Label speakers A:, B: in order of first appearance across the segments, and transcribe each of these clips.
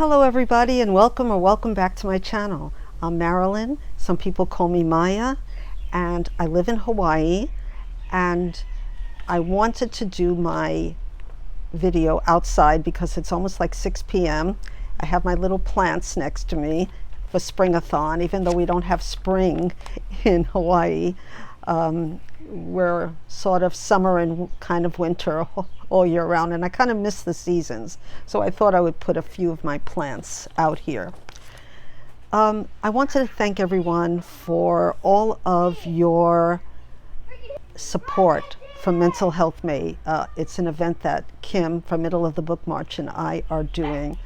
A: Hello everybody, and welcome back to my channel. I'm Marilyn. Some people call me Maya, and I live in Hawaii, and I wanted to do my video outside because it's almost like 6 p.m. I have my little plants next to me for springathon, even though we don't have spring in Hawaii. We're sort of summer and kind of winter all year round, and I kind of miss the seasons. So I thought I would put a few of my plants out here. I wanted to thank everyone for all of your support for Mental Health May. It's an event that Kim from Middle of the Book March and I are doing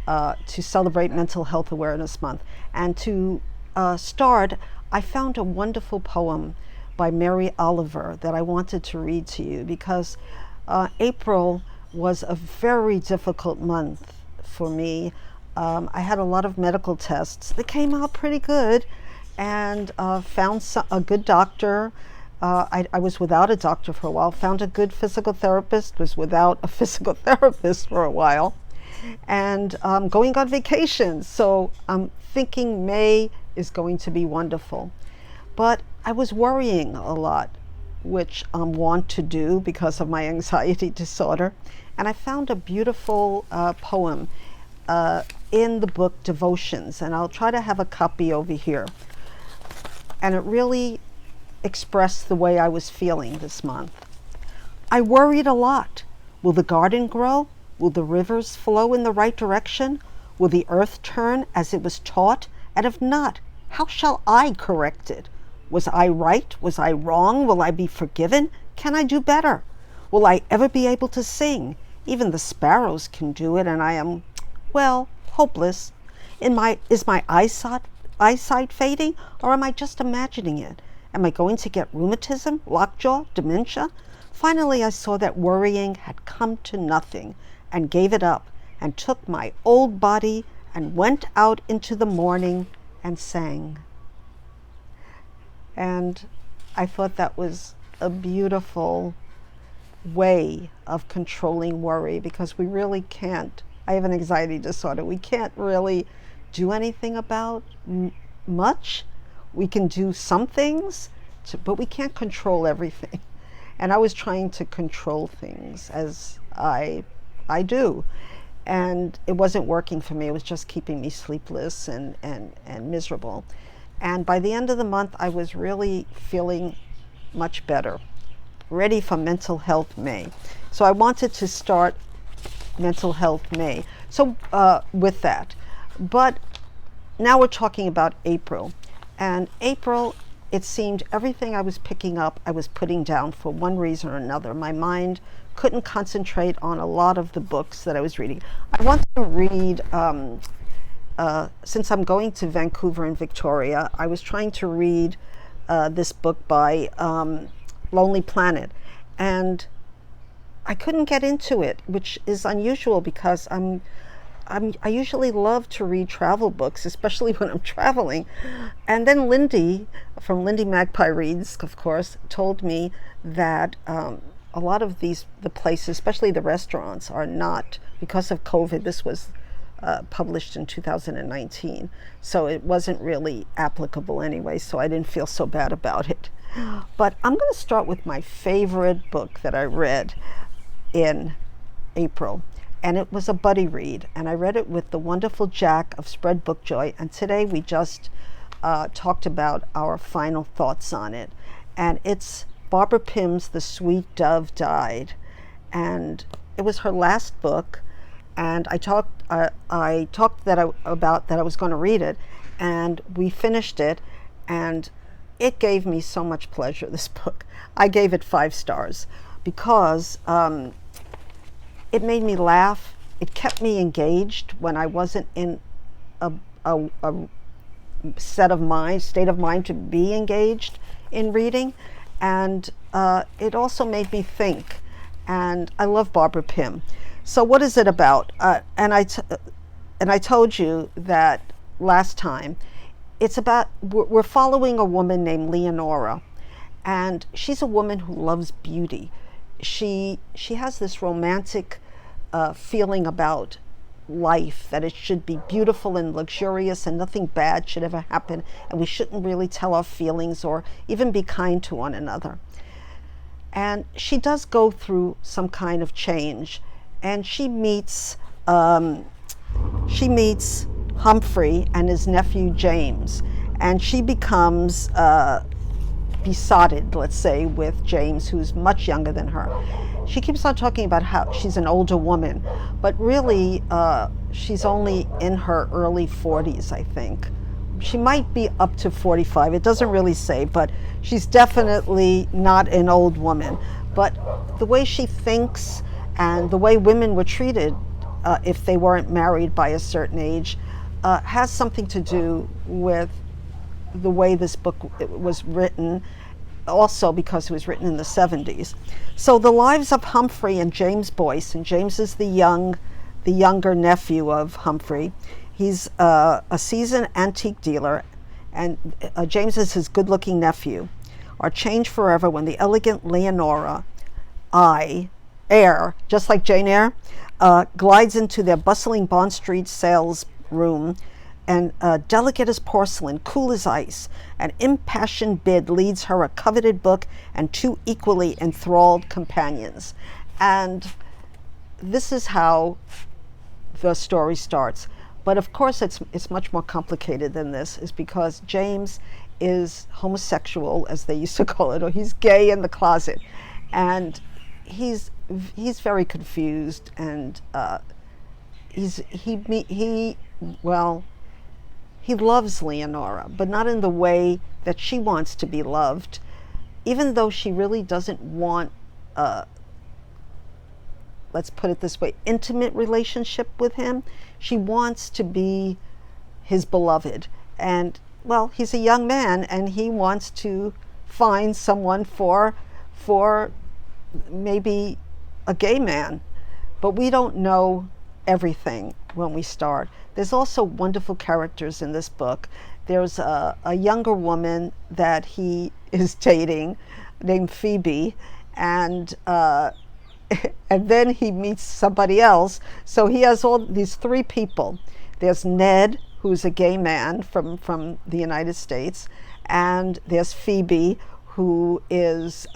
A: to celebrate Mental Health Awareness Month. And to start, I found a wonderful poem by Mary Oliver that I wanted to read to you because April was a very difficult month for me. I had a lot of medical tests that came out pretty good, and found a good doctor. I was without a doctor for a while, found a good physical therapist, was without a physical therapist for a while, and going on vacation. So I'm thinking May is going to be wonderful. But I was worrying a lot, which I want to do because of my anxiety disorder. And I found a beautiful poem in the book Devotions, and I'll try to have a copy over here. And it really expressed the way I was feeling this month. I worried a lot. Will the garden grow? Will the rivers flow in the right direction? Will the earth turn as it was taught? And if not, how shall I correct it? Was I right? Was I wrong? Will I be forgiven? Can I do better? Will I ever be able to sing? Even the sparrows can do it, and I am, well, hopeless. Is my eyesight fading, or am I just imagining it? Am I going to get rheumatism, lockjaw, dementia? Finally, I saw that worrying had come to nothing, and gave it up, and took my old body and went out into the morning and sang. And I thought that was a beautiful way of controlling worry, because we really can't. I have an anxiety disorder. We can't really do anything about much. We can do some things, but we can't control everything. And I was trying to control things as I do. And it wasn't working for me. It was just keeping me sleepless and miserable. And by the end of the month, I was really feeling much better, ready for Mental Health May. So I wanted to start Mental Health May. So with that, but now we're talking about April. And April, it seemed everything I was picking up, I was putting down for one reason or another. My mind couldn't concentrate on a lot of the books that I was reading. I wanted to read, since I'm going to Vancouver and Victoria, I was trying to read this book by Lonely Planet, and I couldn't get into it, which is unusual because I usually love to read travel books, especially when I'm traveling. And then Lindy, from Lindy Magpie Reads, of course, told me that a lot of the places, especially the restaurants, are not, because of COVID. This was published in 2019, so it wasn't really applicable anyway, so I didn't feel so bad about it. But I'm going to start with my favorite book that I read in April, and it was a buddy read, and I read it with the wonderful Jack of Spread Book Joy, and today we just talked about our final thoughts on it. And it's Barbara Pym's The Sweet Dove Died, and it was her last book. And I talked about that I was going to read it, and we finished it, and it gave me so much pleasure, this book. I gave it 5 stars because it made me laugh. It kept me engaged when I wasn't in a state of mind to be engaged in reading, and it also made me think. And I love Barbara Pym. So what is it about? And I told you that last time. It's about, we're following a woman named Leonora, and she's a woman who loves beauty. She has this romantic feeling about life, that it should be beautiful and luxurious and nothing bad should ever happen, and we shouldn't really tell our feelings or even be kind to one another. And she does go through some kind of change, and she meets Humphrey and his nephew James, and she becomes besotted, let's say, with James, who's much younger than her. She keeps on talking about how she's an older woman, but really she's only in her early 40s, I think. She might be up to 45, it doesn't really say, but she's definitely not an old woman. But the way she thinks and the way women were treated if they weren't married by a certain age has something to do with the way this book was written, also because it was written in the 70s. So the lives of Humphrey and James Boyce, and James is the younger nephew of Humphrey. He's a seasoned antique dealer, and James is his good-looking nephew, are changed forever when the elegant Leonora, Eyre, just like Jane Eyre, glides into their bustling Bond Street sales room, and delicate as porcelain, cool as ice, an impassioned bid leads her a coveted book and two equally enthralled companions. And this is how the story starts. But of course it's much more complicated than this, is because James is homosexual, as they used to call it, or he's gay in the closet. And he's very confused, and he loves Leonora, but not in the way that she wants to be loved, even though she really doesn't want, let's put it this way, intimate relationship with him. She wants to be his beloved. And, well, he's a young man, and he wants to find someone for maybe a gay man. But we don't know everything when we start. There's also wonderful characters in this book. There's a younger woman that he is dating named Phoebe, and then he meets somebody else. So he has all these three people. There's Ned, who's a gay man from the United States, and there's Phoebe, who is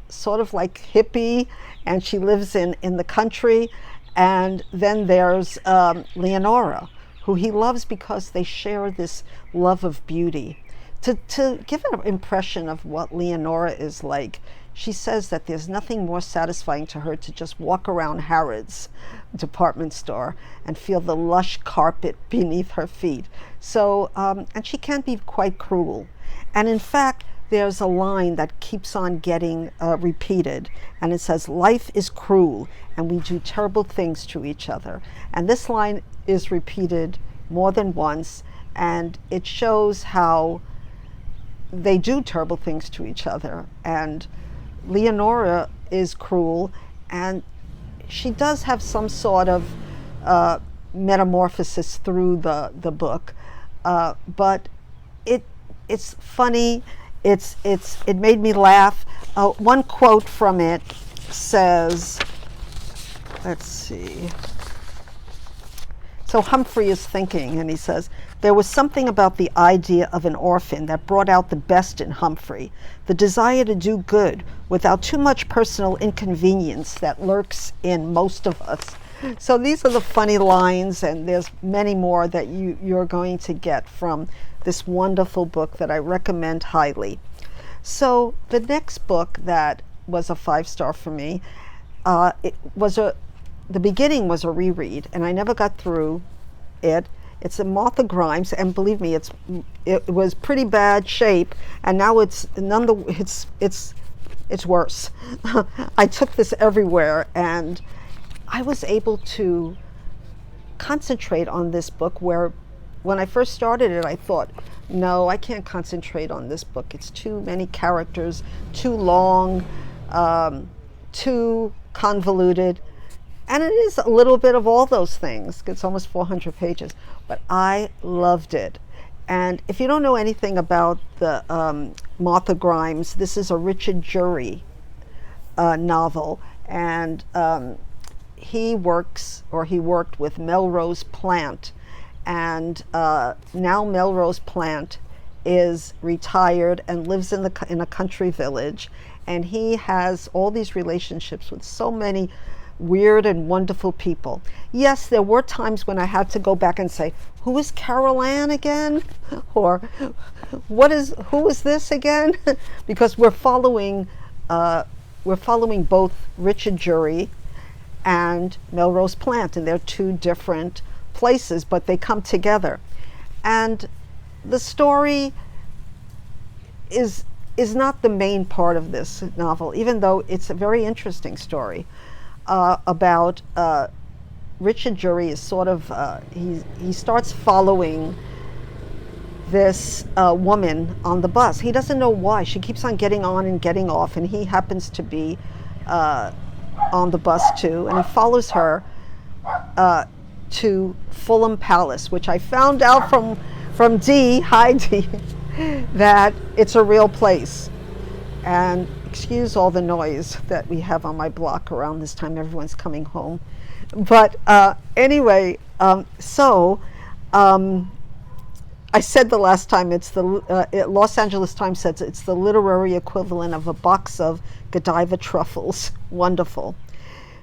A: sort of like hippie, and she lives in the country. And then there's Leonora, who he loves because they share this love of beauty. To give an impression of what Leonora is like, she says that there's nothing more satisfying to her to just walk around Harrods department store and feel the lush carpet beneath her feet. So, and she can be quite cruel. And in fact, there's a line that keeps on getting repeated, and it says, "Life is cruel, and we do terrible things to each other." And this line is repeated more than once, and it shows how they do terrible things to each other. And Leonora is cruel, and she does have some sort of metamorphosis through the book, but it's funny. It made me laugh. One quote from it says, let's see. So Humphrey is thinking, and he says, "There was something about the idea of an orphan that brought out the best in Humphrey, the desire to do good without too much personal inconvenience that lurks in most of us." So these are the funny lines, and there's many more that you're going to get from this wonderful book that I recommend highly. So the next book that was a 5-star for me, the beginning was a reread, and I never got through it. It's a Motha Grimes, and believe me, it was pretty bad shape, and now it's worse. I took this everywhere, and I was able to concentrate on this book, where when I first started it, I thought, no, I can't concentrate on this book. It's too many characters, too long, too convoluted. And it is a little bit of all those things. It's almost 400 pages. But I loved it. And if you don't know anything about the Motha Grimes, this is a Richard Jury novel. And he worked with Melrose Plant, and now Melrose Plant is retired and lives in a country village, and he has all these relationships with so many weird and wonderful people. Yes, there were times when I had to go back and say, who is Carol Ann again? Or who is this again? Because we're following both Richard Jury and Melrose Plant, and they're two different places, but they come together. And the story is not the main part of this novel, even though it's a very interesting story about Richard Jury is sort of, he starts following this woman on the bus. He doesn't know why. She keeps on getting on and getting off, and he happens to be on the bus too, and he follows her to Fulham Palace, which I found out from Dee, hi Dee, that it's a real place. And excuse all the noise that we have on my block around this time. Everyone's coming home. But anyway, I said the last time, it's the Los Angeles Times says it's the literary equivalent of a box of Godiva truffles. Wonderful.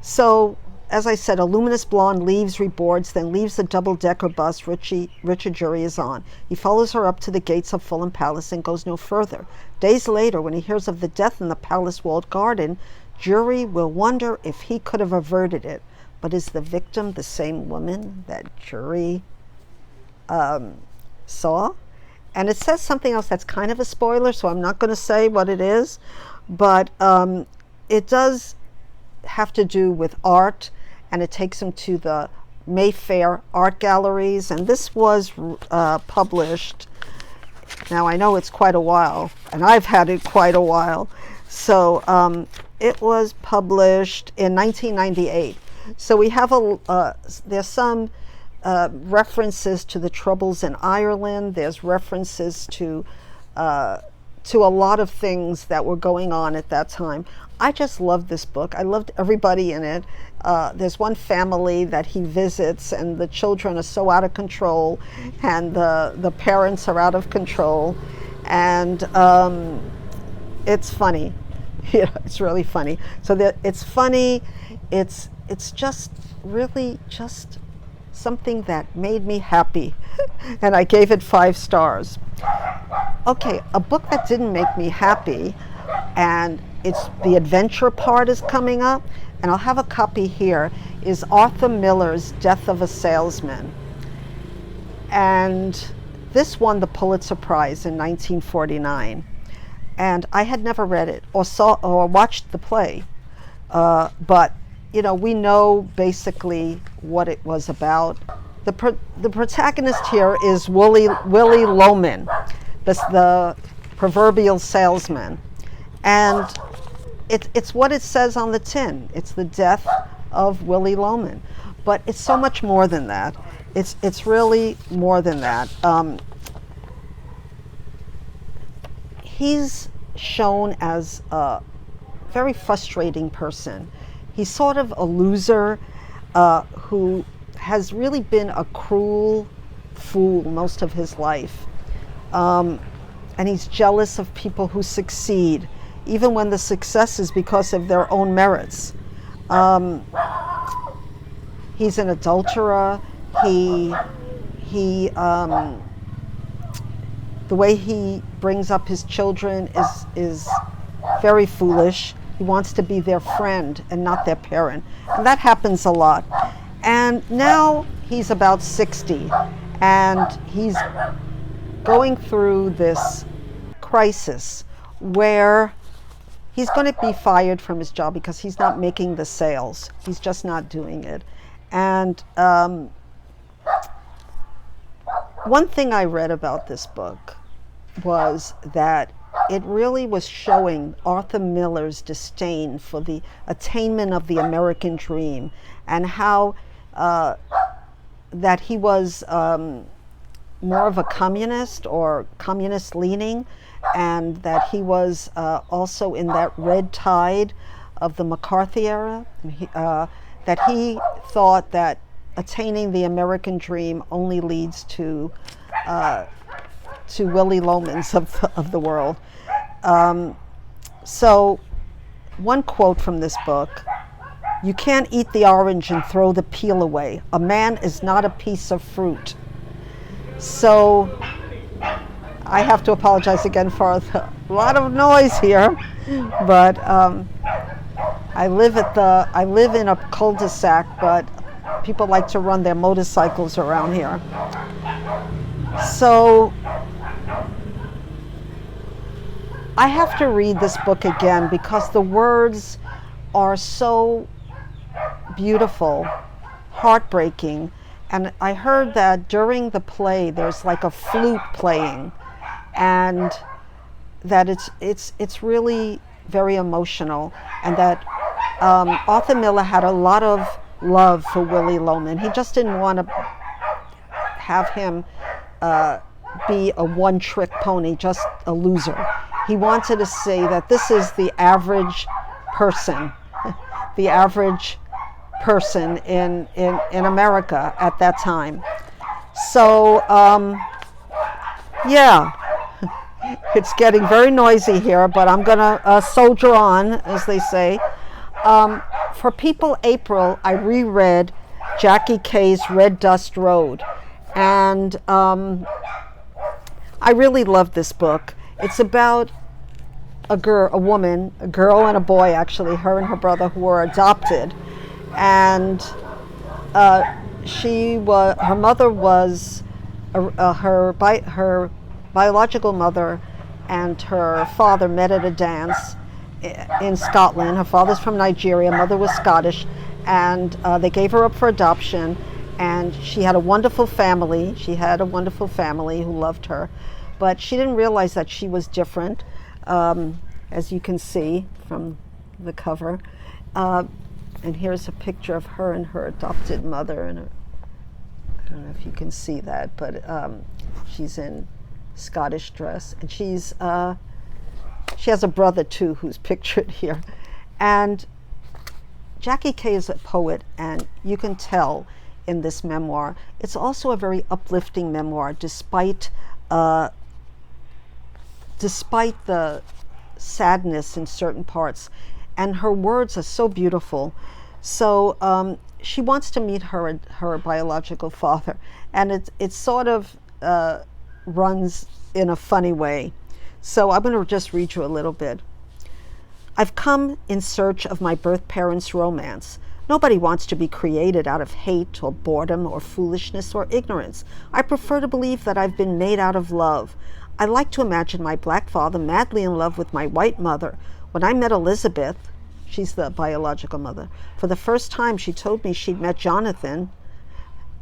A: So, as I said, a luminous blonde leaves, reboards, then leaves the double-decker bus Richard Jury is on. He follows her up to the gates of Fulham Palace and goes no further. Days later, when he hears of the death in the palace-walled garden, Jury will wonder if he could have averted it. But is the victim the same woman that Jury saw? And it says something else that's kind of a spoiler, so I'm not going to say what it is, but it does have to do with art, and it takes him to the Mayfair art galleries, and this was published, now I know it's quite a while, and I've had it quite a while, so it was published in 1998. So we have there's some references to the Troubles in Ireland. There's references to a lot of things that were going on at that time. I just loved this book. I loved everybody in it. There's one family that he visits, and the children are so out of control, and the parents are out of control, and it's funny. Yeah, it's really funny. So it's funny. It's just really just something that made me happy, and I gave it 5 stars. Okay, a book that didn't make me happy, and it's the adventure part is coming up, and I'll have a copy here, is Arthur Miller's Death of a Salesman. And this won the Pulitzer Prize in 1949. And I had never read it or watched the play, but you know, we know basically what it was about. The protagonist here is Willie Loman, the proverbial salesman, and it's what it says on the tin. It's the death of Willie Loman, but it's so much more than that. It's really more than that. He's shown as a very frustrating person. He's sort of a loser who has really been a cruel fool most of his life. And he's jealous of people who succeed, even when the success is because of their own merits. He's an adulterer. The way he brings up his children is very foolish. He wants to be their friend and not their parent. And that happens a lot. And now he's about 60, and he's going through this crisis where he's going to be fired from his job because he's not making the sales. He's just not doing it. And one thing I read about this book was that it really was showing Arthur Miller's disdain for the attainment of the American dream, and how that he was more of a communist or communist leaning, and that he was also in that red tide of the McCarthy era, that he thought that attaining the American dream only leads to Willy Lomans of the world. So one quote from this book: "You can't eat the orange and throw the peel away. A man is not a piece of fruit." So I have to apologize again for a lot of noise here, but I live in a cul-de-sac, but people like to run their motorcycles around here. So I have to read this book again because the words are so beautiful, heartbreaking. And I heard that during the play there's like a flute playing, and that it's really very emotional, and that Arthur Miller had a lot of love for Willy Loman. He just didn't want to have him be a one-trick pony, just a loser. He wanted to say that this is the average person, the average person in America at that time. So yeah, it's getting very noisy here, but I'm gonna soldier on, as they say. For People April, I reread Jackie Kay's Red Dust Road, and I really love this book. It's about a girl and a boy, actually, her and her brother, who were adopted, and her mother was her biological mother and her father met at a dance in Scotland. Her father's from Nigeria, mother was Scottish, and they gave her up for adoption, and she had a wonderful family. She had a wonderful family who loved her, but she didn't realize that she was different, as you can see from the cover. And here's a picture of her and her adopted mother, and I don't know if you can see that, but she's in Scottish dress, and she has a brother too who's pictured here. And Jackie Kay is a poet, and you can tell in this memoir. It's also a very uplifting memoir, despite the sadness in certain parts. And her words are so beautiful. So she wants to meet her biological father, and it sort of runs in a funny way. So I'm going to just read you a little bit. "I've come in search of my birth parents' romance. Nobody wants to be created out of hate or boredom or foolishness or ignorance. I prefer to believe that I've been made out of love. I like to imagine my black father madly in love with my white mother. When I met Elizabeth," she's the biological mother, "for the first time she told me she'd met Jonathan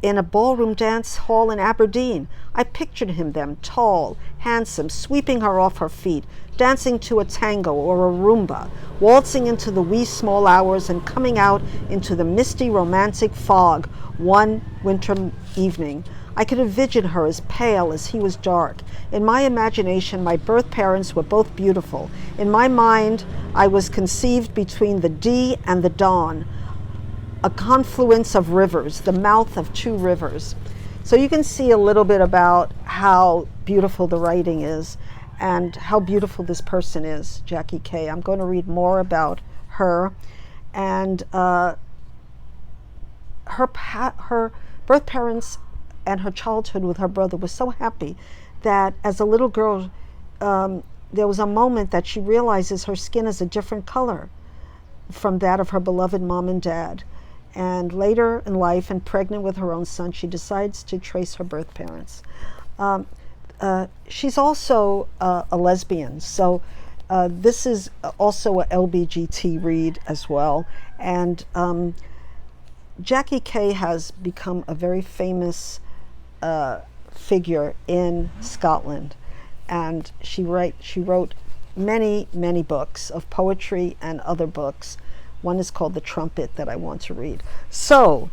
A: in a ballroom dance hall in Aberdeen. I pictured him then, tall, handsome, sweeping her off her feet, dancing to a tango or a rumba, waltzing into the wee small hours and coming out into the misty romantic fog one winter evening. I could envision her as pale as he was dark. In my imagination, my birth parents were both beautiful. In my mind, I was conceived between the Dee and the Don, a confluence of rivers, the mouth of two rivers." So you can see a little bit about how beautiful the writing is and how beautiful this person is, Jackie Kay. I'm going to read more about her. And her birth parents and her childhood with her brother was so happy that as a little girl, there was a moment that she realizes her skin is a different color from that of her beloved mom and dad. And later in life, and pregnant with her own son, she decides to trace her birth parents. She's also a lesbian, so this is also a LBGT read as well. And Jackie Kay has become a very famous figure in Scotland, and she wrote many books of poetry and other books. One is called The Trumpet that I want to read. So,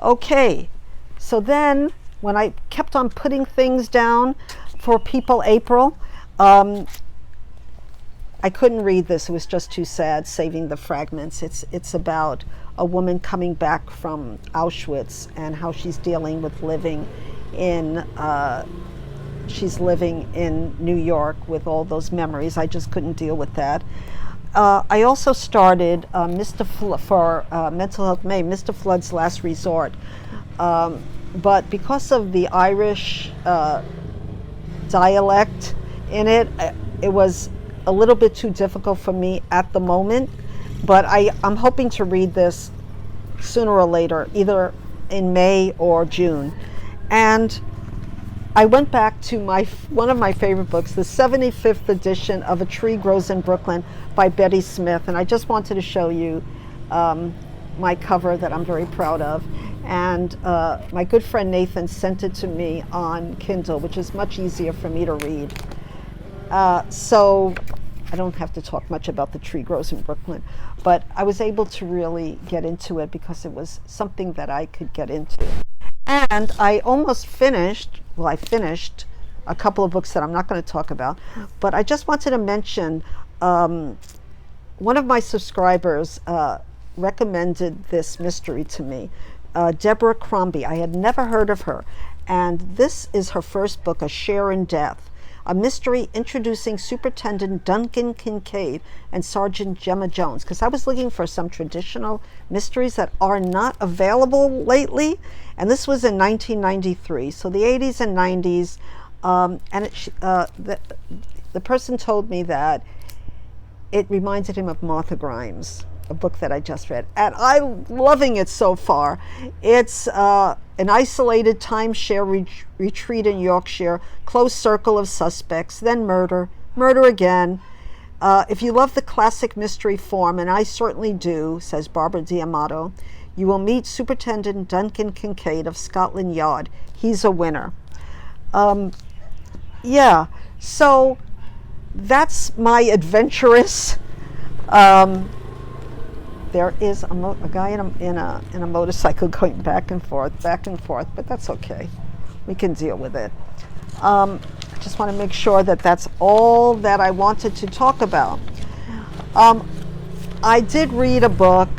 A: okay. So then, when I kept on putting things down for People April, I couldn't read this. It was just too sad, Saving the Fragments. It's about a woman coming back from Auschwitz and how she's dealing with living in New York with all those memories. I just couldn't deal with that. I also started for Mental Health May, Mr. Flood's Last Resort. But because of the Irish dialect in it, it was a little bit too difficult for me at the moment. But I'm hoping to read this sooner or later, either in May or June. And I went back to one of my favorite books, the 75th edition of A Tree Grows in Brooklyn by Betty Smith. And I just wanted to show you my cover that I'm very proud of. And my good friend Nathan sent it to me on Kindle, which is much easier for me to read. So I don't have to talk much about The Tree Grows in Brooklyn, but I was able to really get into it because it was something that I could get into. And I almost finished, I finished a couple of books that I'm not going to talk about, but I just wanted to mention one of my subscribers recommended this mystery to me, Deborah Crombie. I had never heard of her, and this is her first book, A Share in Death, a mystery introducing Superintendent Duncan Kincaid and Sergeant Gemma Jones, because I was looking for some traditional mysteries that are not available lately, and this was in 1993, so the 80s and 90s, and the person told me that it reminded him of Motha Grimes, a book that I just read, and I'm loving it so far. It's an isolated timeshare retreat in Yorkshire, close circle of suspects, then murder again. If you love the classic mystery form, and I certainly do, says Barbara D'Amato, you will meet Superintendent Duncan Kincaid of Scotland Yard. He's a winner. Yeah, so that's my Adventurous. There is a guy in a motorcycle going back and forth, but that's okay. We can deal with it. I just want to make sure that that's all that I wanted to talk about. I did read a book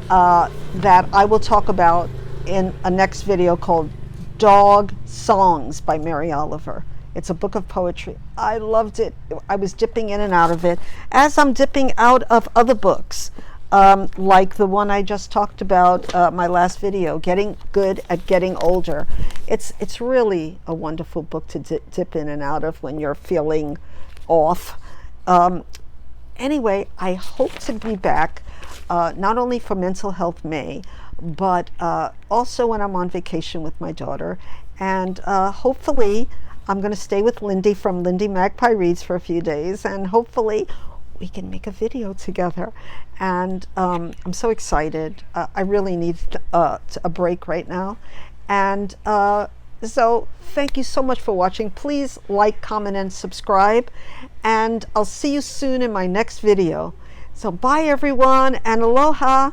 A: that I will talk about in a next video called Dog Songs by Mary Oliver. It's a book of poetry. I loved it. I was dipping in and out of it, as I'm dipping out of other books. Like the one I just talked about, my last video, Getting Good at Getting Older. It's really a wonderful book to dip in and out of when you're feeling off. Anyway, I hope to be back, not only for Mental Health May, but also when I'm on vacation with my daughter. And hopefully I'm going to stay with Lindy from Lindy Magpie Reads for a few days, and hopefully we can make a video together. And I'm so excited. I really need a break right now. And so thank you so much for watching. Please like, comment, and subscribe. And I'll see you soon in my next video. So bye everyone, and aloha.